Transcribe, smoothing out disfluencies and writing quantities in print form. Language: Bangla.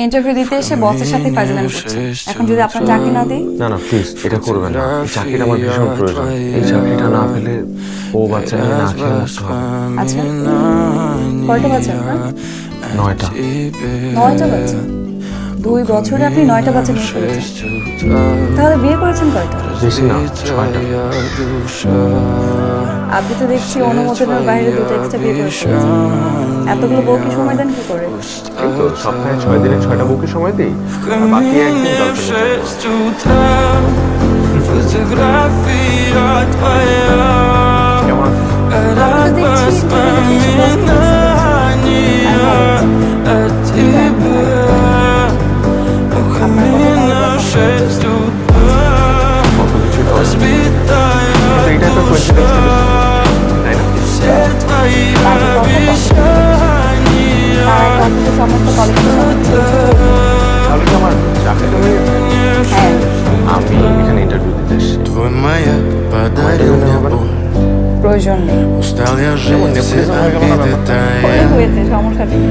ইন্টারভিউ দিতে এসে বসের সাথে ফাজলামি করছে। এখন যদি আপনার চাকরি না দিই? না না প্লিজ এটা করবেন না। এই চাকরিটা আমার ভীষণ প্রয়োজন। এই চাকরিটা না পেলে ও বাচ্চা নিয়ে না খেয়ে মরতে হবে। আচ্ছা, কয়টা বাচ্চা আপনার? 9টা। 9টা বাচ্চা? 2 বছরে আপনি 9টা বাচ্চা নিয়ে ফেলেছেন। তাহলে বিয়ে করেছেন কয়টা? বেশি না, 6টা। আপনি তো দেখছি অনুমোদনের বাইরে 2টা এক্সট্রা বিয়ে করে ফেলেছেন। এতগুলো বউকে সময় দেন কি করে? এই তো সপ্তাহে 6 দিনে 6টা বউকে সময় দিই, আর বাকি একদিন কেমন? আপনি তো দেখছি ইন্টারভিউ দিতে এসে বসকে আর ভালো লাগছে। আপনার কত কিছুই তো আছে। কিন্তু এইটা তো কোইন্সিডেন্স ছিল, তাই না? সমস্ত কলেজের তাহলে কি আমার চাকরিটা হয়ে গেছে? হ্যাঁ, আমি এখানে ইন্টারভিউ দিতে এসেছি। Твой маяк подарил мне боль. প্রয়োজন নেই। Устал я жить, все обиды হয়ে тая. হয়েছে, সমস্যা নেই।